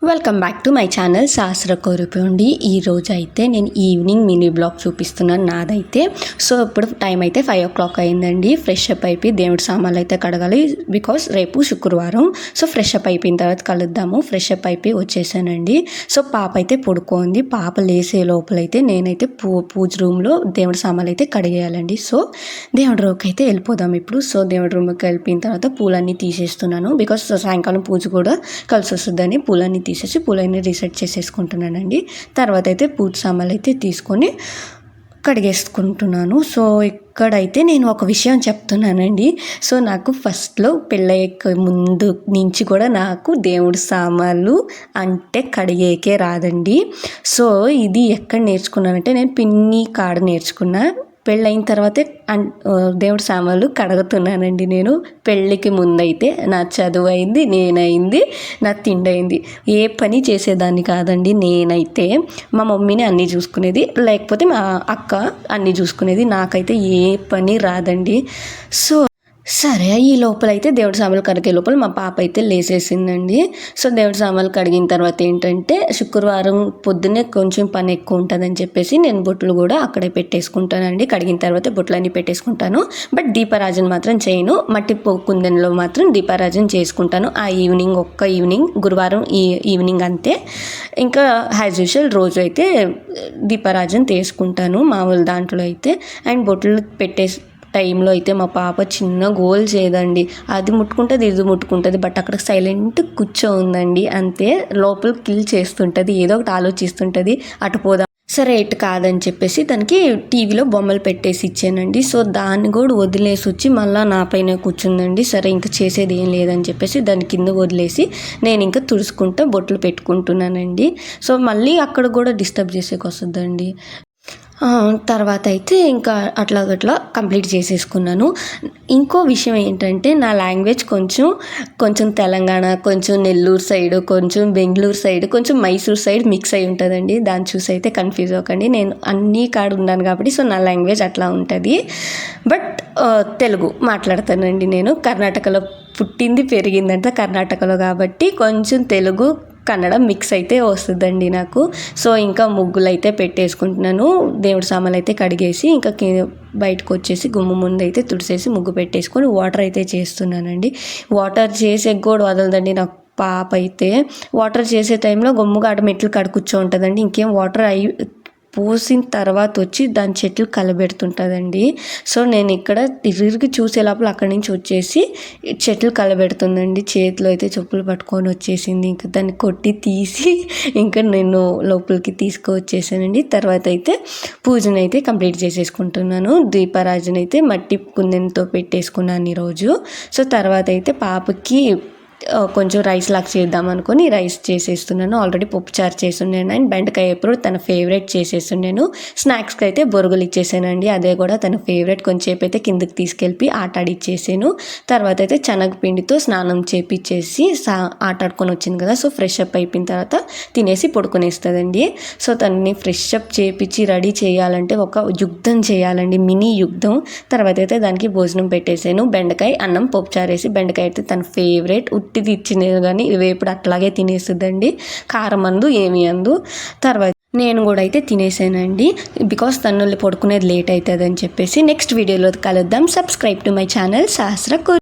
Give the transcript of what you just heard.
Welcome back to my channel శాస్త్ర కోరుకోండి. ఈరోజు అయితే నేను ఈవినింగ్ మినీ బ్లాగ్ చూపిస్తున్నాను నాదైతే. సో ఇప్పుడు టైం అయితే 5 o'clock అయిందండి. ఫ్రెష్ అప్ అయిపోయి దేవుడి సామాన్లు అయితే కడగాలి, బికాస్ రేపు శుక్రవారం. సో ఫ్రెష్ అప్ అయిపోయిన తర్వాత కలుద్దాము. ఫ్రెష్ అప్ అయిపోయి వచ్చేసానండి. సో పాప అయితే పడుకోంది. పాప లేసే లోపలైతే నేనైతే పూజ రూమ్లో దేవుడి సామాన్లు అయితే కడిగేయాలండి. సో దేవుడి రూమ్కి అయితే వెళ్ళిపోదాం ఇప్పుడు. సో దేవుడి రూమ్కి వెళ్ళిపోయిన తర్వాత పూలన్నీ తీసేస్తున్నాను, బికాస్ సాయంకాలం పూజ కూడా కలిసి వస్తుందని పూలన్నీ తీసేసి పూలన్నీ రీసెట్ చేసేసుకుంటున్నానండి. తర్వాత అయితే పూజ సామాన్లు అయితే తీసుకొని కడిగేసుకుంటున్నాను. సో ఇక్కడైతే నేను ఒక విషయం చెప్తున్నానండి. సో నాకు ఫస్ట్లో పెళ్ళయ్యే ముందు నుంచి కూడా నాకు దేవుడి సామాన్లు అంటే కడిగేకే రాదండి. సో ఇది ఎక్కడ నేర్చుకున్నానంటే నేను పిన్ని కాడ నేర్చుకున్నా. పెళ్ళైన తర్వాతే దేవుడి సామాన్లు కడుగుతున్నానండి. నేను పెళ్ళికి ముందైతే నా చదువు అయింది, నేనైంది, నా తిండి అయింది. ఏ పని చేసేదాన్ని కాదండి. నేనైతే మా మమ్మీని అన్నీ చూసుకునేది, లేకపోతే మా అక్క అన్నీ చూసుకునేది. నాకైతే ఏ పని రాదండి. సో సరే, ఈ లోపలైతే దేవుడి సామాన్లు కడిగే లోపల మా పాప అయితే లేసేసిందండి. సో దేవుడి సామాన్లు కడిగిన తర్వాత ఏంటంటే శుక్రవారం పొద్దున్నే కొంచెం పని ఎక్కువ ఉంటుందని చెప్పేసి నేను బొట్లు కూడా అక్కడే పెట్టేసుకుంటానండి. కడిగిన తర్వాత బొట్లన్నీ పెట్టేసుకుంటాను. బట్ దీపారాజన మాత్రం చేయను. మట్టి కుందెనలో మాత్రం దీపారాజన చేసుకుంటాను. ఆ ఈవినింగ్, ఒక్క ఈవినింగ్, గురువారం ఈవినింగ్ అంతే. ఇంకా యాజ్ యూజువల్ రోజు అయితే దీపారాజన తీసుకుంటాను మామూలు దాంట్లో అయితే. అండ్ బొట్లు పెట్టేసి టైంలో అయితే మా పాప చిన్న గోల్ చేయదండి. అది ముట్టుకుంటుంది, ఇది ముట్టుకుంటుంది, బట్ అక్కడ సైలెంట్ కూర్చోందండి. అంతే, లోపల కిల్ చేస్తుంటుంది, ఏదో ఒకటి ఆలోచిస్తుంటుంది. అటు పోదాం, సరే ఇటు కాదని చెప్పేసి దానికి టీవీలో బొమ్మలు పెట్టేసి ఇచ్చానండి. సో దాన్ని కూడా వదిలేసి వచ్చి మళ్ళీ నా పైన కూర్చుందండి. సరే ఇంకా చేసేది ఏం లేదని చెప్పేసి దాని కింద వదిలేసి నేను ఇంకా తుడుచుకుంటా బొట్లు పెట్టుకుంటున్నానండి. సో మళ్ళీ అక్కడ కూడా డిస్టర్బ్ చేసేకి వస్తుందండి. తర్వాత అయితే ఇంకా అట్లా కంప్లీట్ చేసేసుకున్నాను. ఇంకో విషయం ఏంటంటే నా లాంగ్వేజ్ కొంచెం తెలంగాణ, కొంచెం నెల్లూరు సైడ్, కొంచెం బెంగళూరు సైడ్, కొంచెం మైసూర్ సైడ్ మిక్స్ అయి ఉంటుందండి. దాన్ని చూసి అయితే కన్ఫ్యూజ్ అవ్వకండి. నేను అన్ని కాడ ఉన్నాను కాబట్టి సో నా లాంగ్వేజ్ అట్లా ఉంటుంది. బట్ తెలుగు మాట్లాడతానండి. నేను కర్ణాటకలో పుట్టింది పెరిగిందంటే కర్ణాటకలో కాబట్టి కొంచెం తెలుగు కన్నడ మిక్స్ అయితే వస్తుందండి నాకు. సో ఇంకా ముగ్గులు అయితే పెట్టేసుకుంటున్నాను. దేవుడి సామాన్లు అయితే కడిగేసి ఇంకా బయటకు వచ్చేసి గుమ్మ ముందు అయితే తుడిసేసి ముగ్గు పెట్టేసుకొని వాటర్ అయితే చేస్తున్నానండి. వాటర్ చేసే కూడా వదలదండి నాకు పాప అయితే. వాటర్ చేసే టైంలో గమ్ముగా ఆడ మెట్లు కాడ కూర్చో ఉంటుందండి. ఇంకేం వాటర్ పోసిన తర్వాత వచ్చి దాని చెట్లు కలబెడుతుంటుందండి. సో నేను ఇక్కడ తిరిగి చూసే లోపల అక్కడి నుంచి వచ్చేసి చెట్లు కలబెడుతుందండి. చేతిలో అయితే చెప్పులు పట్టుకొని వచ్చేసింది. ఇంకా దాన్ని కొట్టి తీసి ఇంకా నేను లోపలికి తీసుకువచ్చేసానండి. తర్వాత అయితే పూజను అయితే కంప్లీట్ చేసేసుకుంటున్నాను. దీపారాజన అయితే మట్టి కుందెనతో పెట్టేసుకున్నాను ఈరోజు. సో తర్వాత అయితే పాపకి కొంచెం రైస్ లాగా చేద్దాం అనుకుని రైస్ చేసేస్తున్నాను. ఆల్రెడీ పప్పుచారు చేస్తున్నాను అండ్ బెండకాయ ఎప్పుడు తన ఫేవరెట్ చేసేస్తున్నాను. స్నాక్స్కి అయితే బొరుగులు ఇచ్చేసానండి. అదే కూడా తన ఫేవరెట్. కొంచెంసేపు అయితే కిందకి తీసుకెళ్ళి ఆట ఆడిచ్చేసాను. తర్వాత అయితే శనగపిండితో స్నానం చేపించేసి ఆటాడుకొని వచ్చింది కదా. సో ఫ్రెష్ అప్ అయిపోయిన తర్వాత తినేసి పడుకునేస్తుందండి. సో తనని ఫ్రెష్ అప్ చేపించి రెడీ చేయాలంటే ఒక యుద్ధం చేయాలండి, మినీ యుద్ధం. తర్వాత అయితే దానికి భోజనం పెట్టేసాను. బెండకాయ అన్నం పప్పుచారు వేసి. బెండకాయ అయితే తన ఫేవరెట్. ఉట్టిది ఇచ్చినది కానీ వేపుడు అట్లాగే తినేస్తుందండి. కారం అందు ఏమి అందు. తర్వాత నేను కూడా అయితే తినేసానండి, బికాస్ తను పడుకునేది లేట్ అవుతుంది అని చెప్పేసి. నెక్స్ట్ వీడియోలో కలుద్దాం. సబ్స్క్రైబ్ టు మై ఛానల్ శాస్త్ర.